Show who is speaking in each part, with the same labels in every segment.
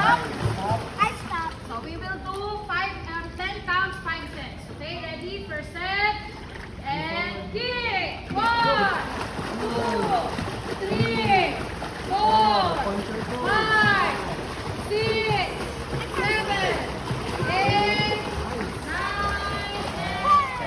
Speaker 1: stop?
Speaker 2: I stop.
Speaker 1: So we will do 10 counts, 5 sets. Okay, ready? First set. And kick. 1, 2, 3, 4, 5, 6, 7, 8, 9, 10.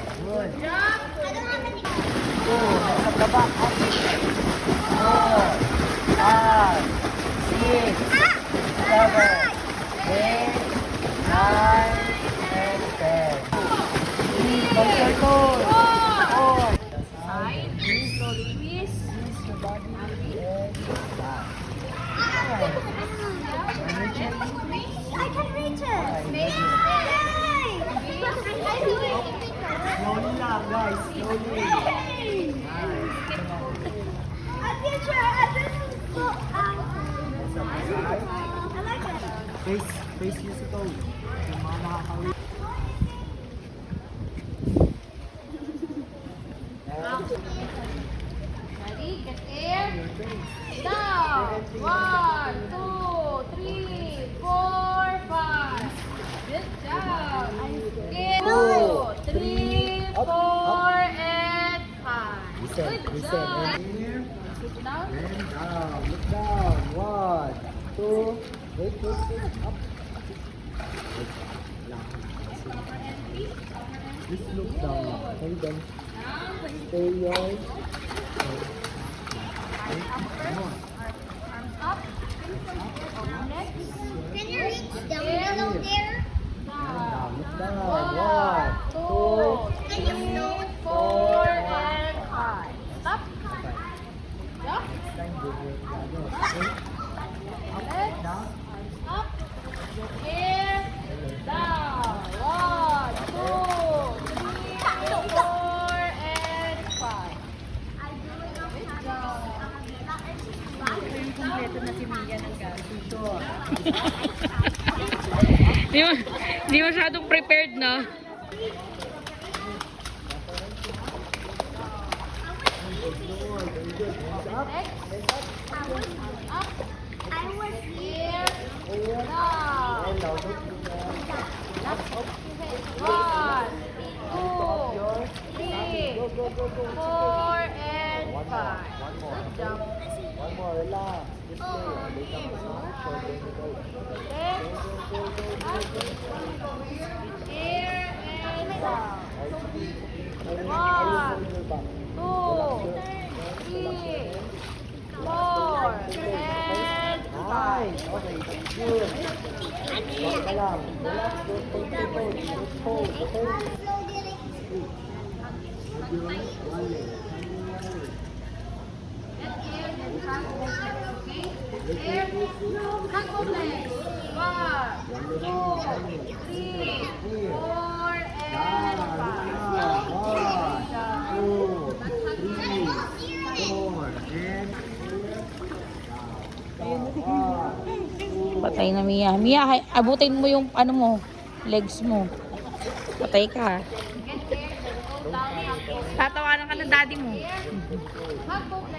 Speaker 1: Good.
Speaker 2: I can reach it. Yay!
Speaker 3: Slowly lang, guys. Slowly.
Speaker 2: A picture. I like it.
Speaker 3: Face musical. Yung mga nakakawin.
Speaker 1: Ready? Get air. Down. 1, 2, 3, 4, 5. Good job. Get 2, 3, 4, and 5. Good job. Sit down.
Speaker 3: And down. Look down. 1, 2. Wait. Up. Just look down. Hold on. Stay yours.
Speaker 1: Arms up. Next.
Speaker 2: Can you reach down below there?
Speaker 1: Down.
Speaker 3: Look down. 1, 2.
Speaker 2: Can you float?
Speaker 1: 4, and 5. Stop. Jump. Legs. Arms up. Get air. Down. 1, 2, 3, 4, and 5. Good job.
Speaker 4: Kompleto na si Mia ng gasito.
Speaker 5: Di masyadong prepared, no?
Speaker 2: I was
Speaker 1: Here. Down. 1, 2, 3, 4, and 5. Good job.
Speaker 3: One more. Relax. Just stay.
Speaker 1: Here and down. 1, 2, 3, 4, and 5.
Speaker 3: Nice. Okay. Good. Relax ka lang. Relax. Don't hold. Okay? One leg.
Speaker 1: And here, then front open, okay? Here, front open. 1, 2, 3, 4, and 5.
Speaker 3: 1, 2, 3, 4, and
Speaker 5: Patay na Mia. Mia, abutin mo yung ano mo, legs mo. Patay ka.
Speaker 1: Get there, then go down front open.
Speaker 5: Tatawanan ka ng daddy mo.
Speaker 1: Front open.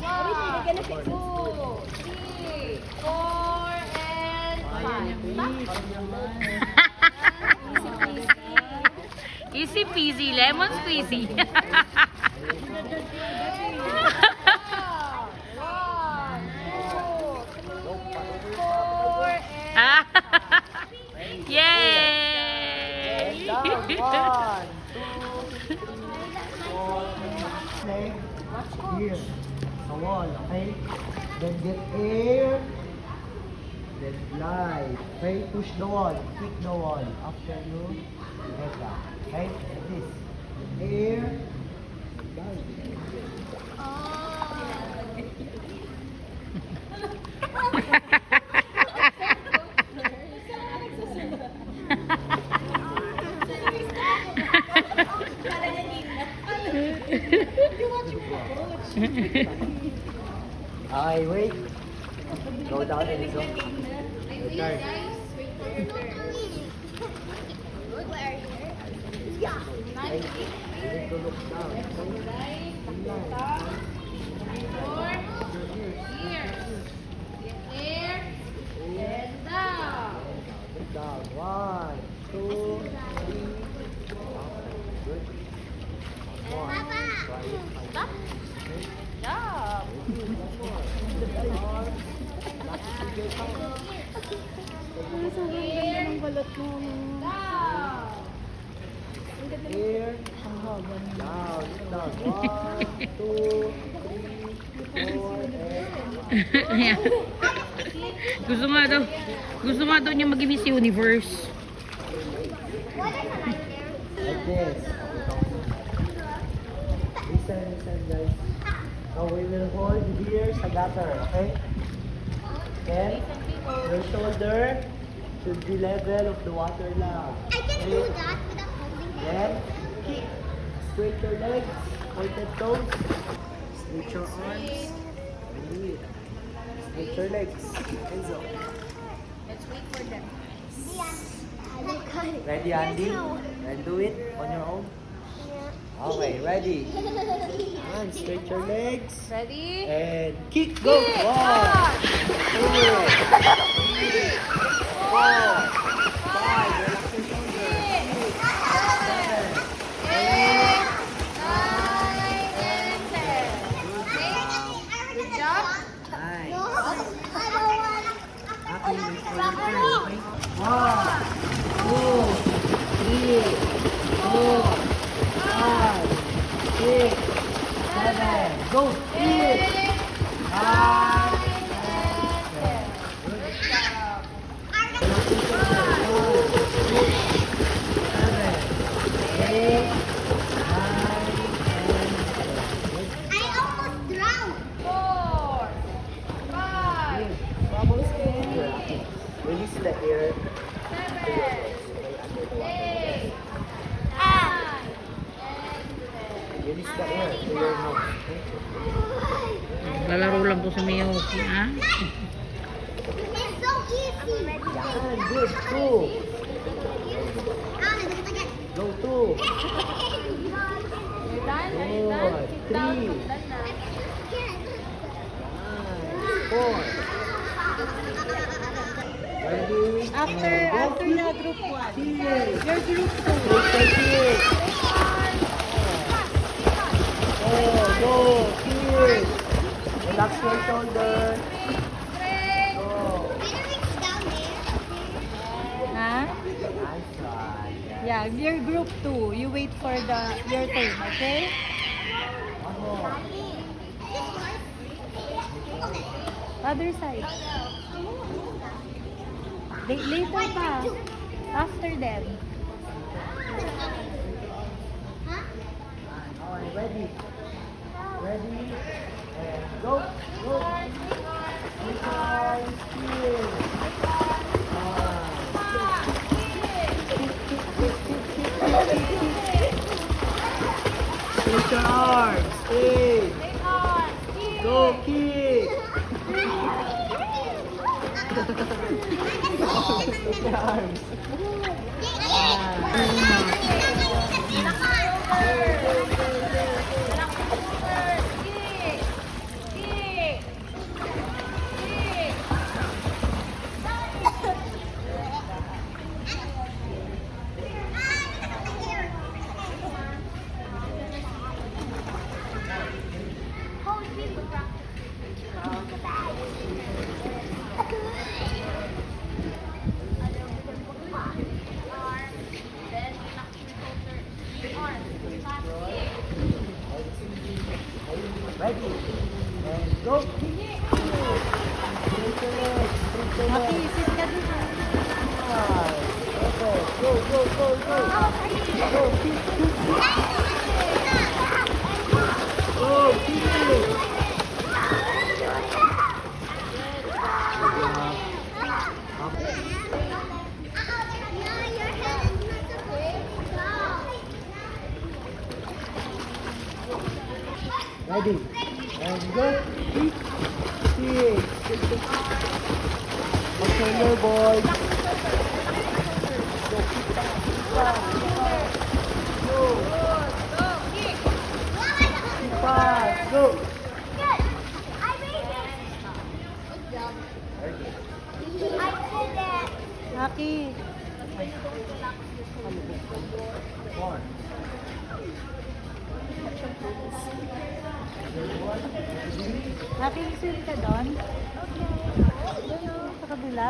Speaker 1: 1, 2, 3, 4, and 5.
Speaker 5: Easy peasy, lemon squeezy. Yay!
Speaker 3: 1, 2, 4. Leg. Here. Sa wall. Okay? Then get air. Then glide. Okay? Push the wall. Kick the wall. After you get down. Okay? Like this. Air. Glide. Okay, wait. Go down and go. Your turn.
Speaker 2: Yeah.
Speaker 3: Hey, you need to look down. Look down. 1, 2, 3. Good. One more. Try it.
Speaker 1: Stop. Job.
Speaker 4: Ang balot mo.
Speaker 1: Down.
Speaker 3: Here. Down. Down. 1, 2, 3, 4, and
Speaker 5: Ayan. Gusto nga daw niya mag-Miss Universe.
Speaker 3: like this. Listen, guys. So we will hold here sa gutter, okay? Then, your shoulder should be level of the water now.
Speaker 2: I can do that without holding it.
Speaker 3: Then, kick. Straight your legs, pointed toes. Straight your arms. And do it. Straight your legs. Enzo.
Speaker 1: Let's wait for them.
Speaker 3: Ready, Andy? And do it on your own. Okay, ready. And straight your legs.
Speaker 1: Ready?
Speaker 3: And kick, go!
Speaker 1: Kick.
Speaker 3: 1, 2, 3, 4, 5. Relax your shoulder.
Speaker 1: 8, 9, and 10. Good job.
Speaker 3: Nice.
Speaker 2: I
Speaker 3: Happy
Speaker 2: don't
Speaker 3: with
Speaker 2: want
Speaker 3: your
Speaker 2: to.
Speaker 3: turn, okay? 1, 2, 3, 4, 5, 6, 7. Go! Kick! 9, 10. Good job. Relax your shoulder. 1, 2, 7, 8, 9, 10. Good.
Speaker 2: I almost drowned.
Speaker 1: 4, 5,
Speaker 3: Bubbles in. Release the air.
Speaker 1: 7, 8, 9, and 10.
Speaker 3: Release the air to your nose. Okay?
Speaker 5: Lalaro lang po si Miyoki, ha?
Speaker 2: It's so easy.
Speaker 3: Yan, good. 2. Go 2.
Speaker 1: You're done? Are you done? Sit down.
Speaker 3: Three.
Speaker 1: Done na.
Speaker 3: 4. Ready?
Speaker 4: After the group 1.
Speaker 3: Kick.
Speaker 4: Your group 2.
Speaker 3: Straight kick. Go. Kick. Relax your shoulder.
Speaker 1: Straight.
Speaker 3: Go.
Speaker 4: Ha?
Speaker 3: Nice one.
Speaker 4: Yeah, your group 2. You wait for your turn, okay?
Speaker 3: One more.
Speaker 4: Other side. Later pa. After them.
Speaker 3: Alright, ready? Ready? And go. Go. Nice. Kick. Switch your arms. Stay. Go kick. Switch your arms. Ready? And go. Switch your legs. Switch your
Speaker 4: Maki,
Speaker 3: legs.
Speaker 4: sit ka dito.
Speaker 3: Nice. Okay. Go. Go, kick. Go, kick. Ready? And go. Kick. Kick. Mag-shoulder, boy. Go, kick back. Kick back. Go.
Speaker 1: Go, kick.
Speaker 3: Kick back. Go.
Speaker 2: Good. I made it. I did it.
Speaker 4: Aki.
Speaker 3: More.
Speaker 4: Aki, swim ka doon? Doon o, sa kabila.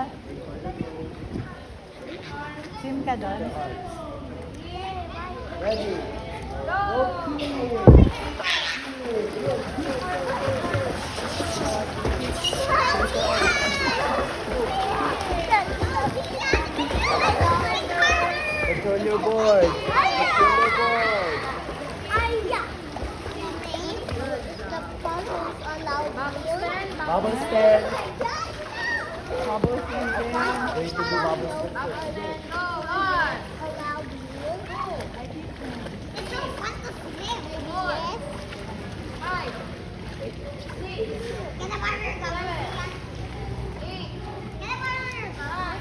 Speaker 4: Swim ka doon?
Speaker 3: Ready.
Speaker 1: Go.
Speaker 3: Control your board. Control your board.
Speaker 2: The puzzles allowed you.
Speaker 3: Bubble stand.
Speaker 4: Bubble swim din.
Speaker 3: Going to do bubble stand.
Speaker 1: Go, on.
Speaker 2: Allowed you. It's so fun to swim. Yes.
Speaker 1: 5, 6,
Speaker 2: Can I borrow your gun?
Speaker 1: 8,
Speaker 2: Can I borrow your gun?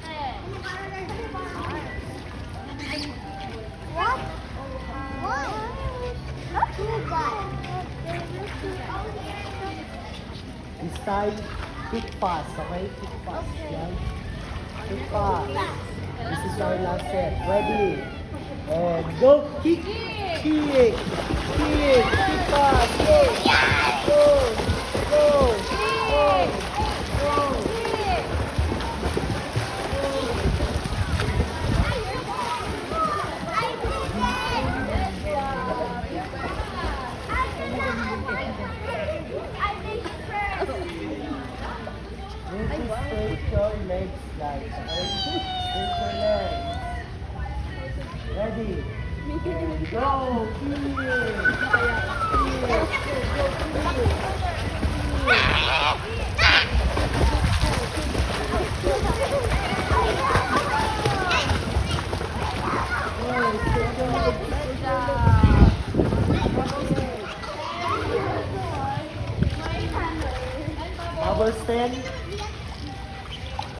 Speaker 1: 10.
Speaker 2: Can I borrow your gun? What? What? Two guns.
Speaker 3: This time, kick fast, okay? Kick fast. Yan. Kick fast. This is our last set. Ready? And go. Kick. Kick. Kick. Kick fast. Go. Go. Go. Go. Go. Need to straight your legs, guys. Okay? Straight your legs. Ready? And go. Bubble stand.